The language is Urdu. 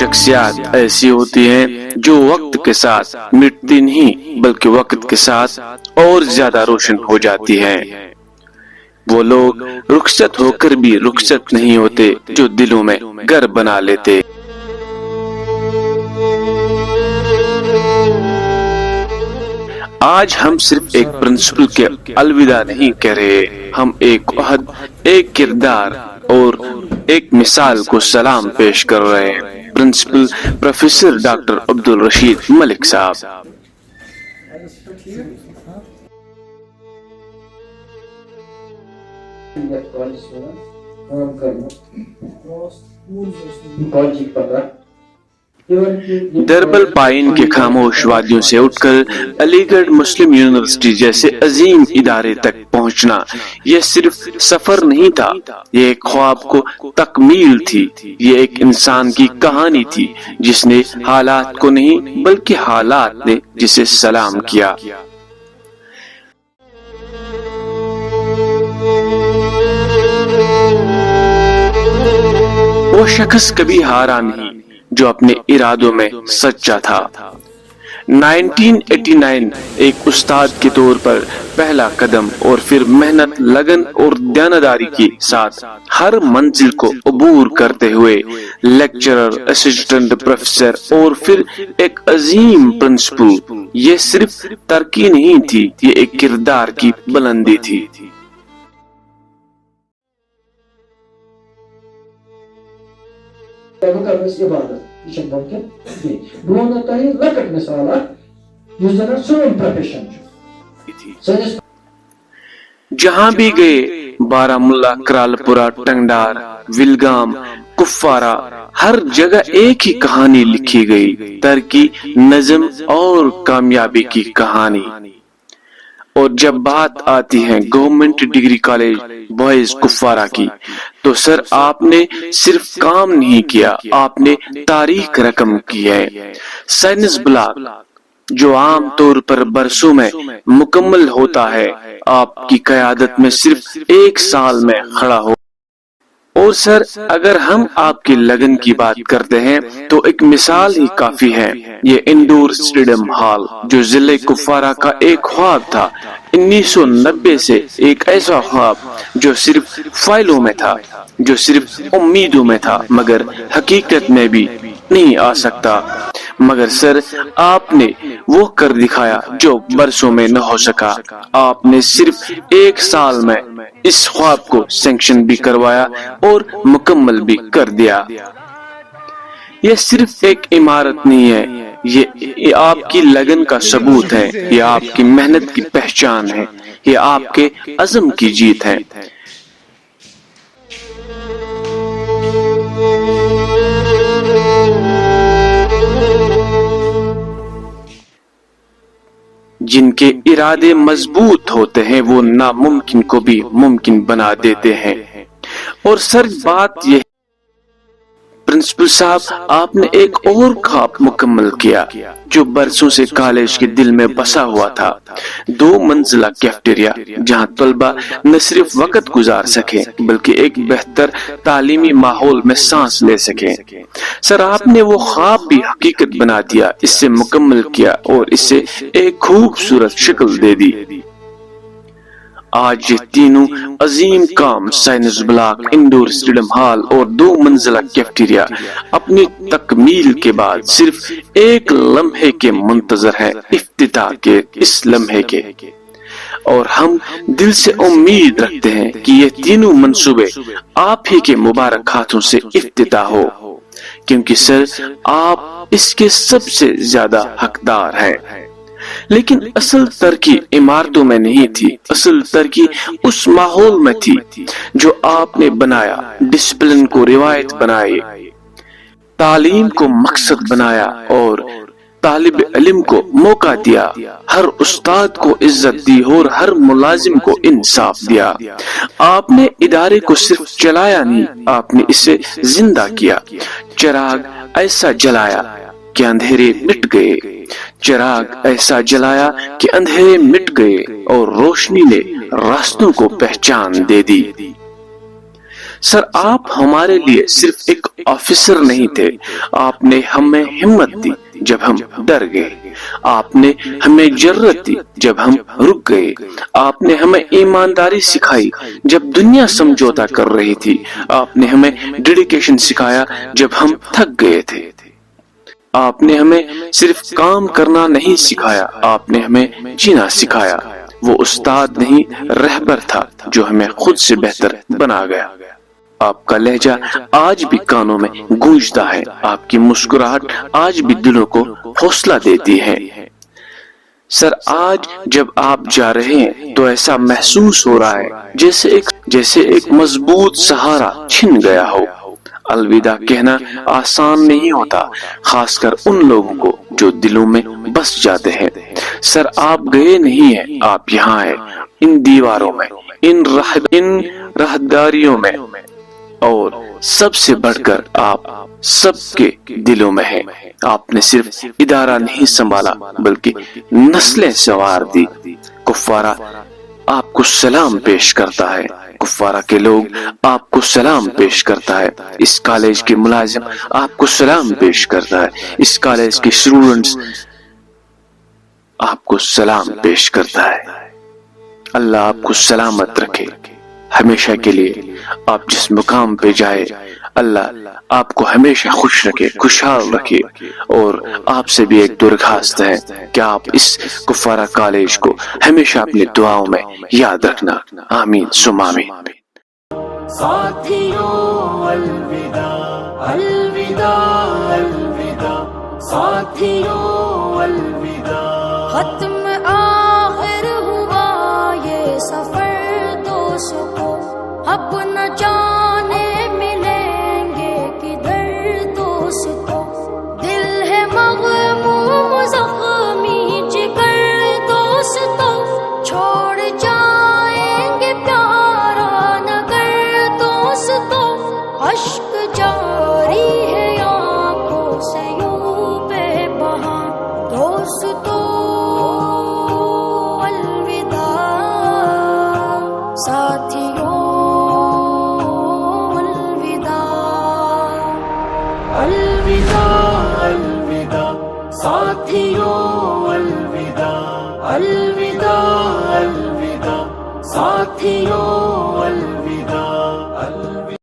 شخصیات ایسی ہوتی ہیں جو وقت کے ساتھ مٹتی نہیں بلکہ وقت کے ساتھ اور زیادہ روشن ہو جاتی ہیں۔ وہ لوگ رخصت ہو کر بھی رخصت نہیں ہوتے جو دلوں میں گھر بنا لیتے۔ آج ہم صرف ایک پرنسپل کے الوداع نہیں کہہ رہے، ہم ایک عہد، ایک کردار اور ایک مثال کو سلام پیش کر رہے ہیں۔ پرنسپل پروفیسر ڈاکٹر عبدالرشید ملک صاحب۔ دربل پائن کے خاموش وادیوں سے اٹھ کر علی گڑھ مسلم یونیورسٹی جیسے عظیم ادارے تک پہنچنا یہ صرف سفر نہیں تھا، یہ ایک خواب کو تکمیل تھی، یہ ایک انسان کی کہانی تھی جس نے حالات کو نہیں بلکہ حالات نے جسے سلام کیا۔ وہ شخص کبھی ہارا نہیں جو اپنے ارادوں میں سچا تھا۔ 1989 ایک استاد کے طور پر پہلا قدم اور پھر محنت، لگن اور دیانتداری کے ساتھ ہر منزل کو عبور کرتے ہوئے لیکچرر، اسسٹنٹ پروفیسر اور پھر ایک عظیم پرنسپل، یہ صرف ترقی نہیں تھی، یہ ایک کردار کی بلندی تھی۔ عبادت یہ ممکن بہت لکٹ مثال سون پروفیشن۔ جہاں بھی گئے، بارہمولہ، کرالپورہ، ٹنگڈار، ولگام، کپوارہ، ہر جگہ ایک ہی کہانی لکھی گئی، ترقی، نظم اور کامیابی کی کہانی۔ اور جب بات آتی ہے government degree college boys Kupwara کی تو سر آپ نے صرف کام نہیں کیا، آپ نے تاریخ رقم کی ہے۔ سائنس بلاک جو عام طور پر برسوں میں مکمل ہوتا ہے، آپ کی قیادت میں صرف 1 سال میں کھڑا ہو۔ اور سر اگر ہم آپ کی لگن کی بات کرتے ہیں تو ایک مثال ہی کافی ہے، یہ انڈور اسٹیڈیم ہال جو ضلع کپوارہ کا ایک خواب تھا، 1990 سے ایک ایسا خواب جو صرف فائلوں میں تھا، جو صرف امیدوں میں تھا مگر حقیقت میں بھی نہیں آ سکتا، مگر سر آپ نے وہ کر دکھایا جو برسوں میں نہ ہو سکا۔ آپ نے صرف 1 سال میں اس خواب کو سینکشن بھی کروایا اور مکمل بھی کر دیا۔ یہ صرف ایک عمارت نہیں ہے، یہ آپ کی لگن کا ثبوت ہے، یہ آپ کی محنت کی پہچان ہے، یہ آپ کے عزم کی جیت ہے۔ جن کے ارادے مضبوط ہوتے ہیں وہ ناممکن کو بھی ممکن بنا دیتے ہیں۔ اور سر بات یہ پرنسپل صاحب آپ نے ایک اور خواب مکمل کیا جو برسوں سے کالج کے دل میں بسا ہوا تھا، 2 منزلہ کیفٹیریا جہاں طلبہ نہ صرف وقت گزار سکیں بلکہ ایک بہتر تعلیمی ماحول میں سانس لے سکیں۔ سر آپ نے وہ خواب بھی حقیقت بنا دیا، اس سے مکمل کیا اور اس سے ایک خوبصورت شکل دے دی۔ آج یہ تینوں عظیم کام، science block, indoor stadium hall اور 2 منزلہ کیفٹیریا، اپنی تکمیل کے بعد صرف ایک لمحے کے منتظر ہے، افتتاح کے اس لمحے کے۔ اور ہم دل سے امید رکھتے ہیں کہ یہ تینوں منصوبے آپ ہی کے مبارک ہاتھوں سے افتتاح ہو، کیونکہ سر آپ اس کے سب سے زیادہ حقدار ہیں۔ لیکن اصل ترقی عمارتوں میں نہیں تھی، اصل ترقی اس ماحول میں تھی جو آپ نے بنایا، ڈسپلن کو روایت بنائی، تعلیم کو مقصد بنایا اور طالب علم کو موقع دیا، ہر استاد کو عزت دی اور ہر ملازم کو انصاف دیا۔ آپ نے ادارے کو صرف چلایا نہیں، آپ نے اسے زندہ کیا، چراغ ایسا جلایا کہ اندھیرے مٹ گئے، چراغ ایسا جلایا کہ اندھیرے مٹ گئے اور روشنی نے راستوں کو پہچان دے دی۔ سر آپ ہمارے لیے صرف ایک آفیسر نہیں تھے، آپ نے ہمیں ہمت دی جب ہم ڈر گئے، آپ نے ہمیں جرأت دی جب ہم رک گئے، آپ نے ہمیں ایمانداری سکھائی جب دنیا سمجھوتا کر رہی تھی، آپ نے ہمیں ڈیڈیکیشن سکھایا جب ہم تھک گئے تھے، آپ نے ہمیں صرف کام کرنا نہیں سکھایا، آپ نے ہمیں جینا سکھایا۔ وہ استاد نہیں رہبر تھا جو ہمیں خود سے بہتر بنا گیا۔ آپ کا لہجہ آج بھی کانوں میں گونجتا ہے، آپ کی مسکراہٹ آج بھی دلوں کو حوصلہ دیتی ہے۔ سر آج جب آپ جا رہے ہیں تو ایسا محسوس ہو رہا ہے جیسے ایک مضبوط سہارا چھن گیا ہو۔ الوداع کہنا آسان نہیں ہوتا، خاص کر ان لوگوں کو جو دلوں میں بس جاتے ہیں۔ سر آپ گئے نہیں ہیں، آپ یہاں ہیں، ان دیواروں میں، ان راہداریوں میں، اور سب سے بڑھ کر آپ سب کے دلوں میں ہیں۔ آپ نے صرف ادارہ نہیں سنبھالا بلکہ نسلیں سنوار دی۔ کفارہ آپ کو سلام پیش کرتا ہے، کفارہ کے لوگ آپ کو سلام پیش کرتا ہے، اس کالج کے ملازم آپ کو سلام پیش کرتا ہے، اس کالج کے اسٹوڈنٹس آپ کو سلام پیش کرتا ہے۔ اللہ آپ کو سلامت رکھے ہمیشہ کے لیے۔ آپ جس مقام پہ جائے اللہ آپ کو ہمیشہ خوش رکھے، خوشحال رکھے۔ اور آپ سے بھی ایک درخواست ہے کہ آپ اس کفارہ کالج کو ہمیشہ اپنی دعاؤں میں یاد رکھنا۔ آمین ثم آمین۔ ساتھیوں الوداع، الوداع، الوداع، ساتھیوں الوداع۔ ختم آخر ہوا یہ سفر دوستوں، اب نہ جانے ملیں گے کدھر دوستوں۔ دل ہے مغموم زخمی جگر دوستوں، چھوڑ جائیں گے پیارا نگر دوستوں۔ اشک جاری ہے آنکھوں سے یوں بے بہاں دوستوں، الوداع ساتھیوں، الوداع، الوداع، الوداع ساتھیوں، الوداع، الوداع، الوداع ساتھیوں، الوداع۔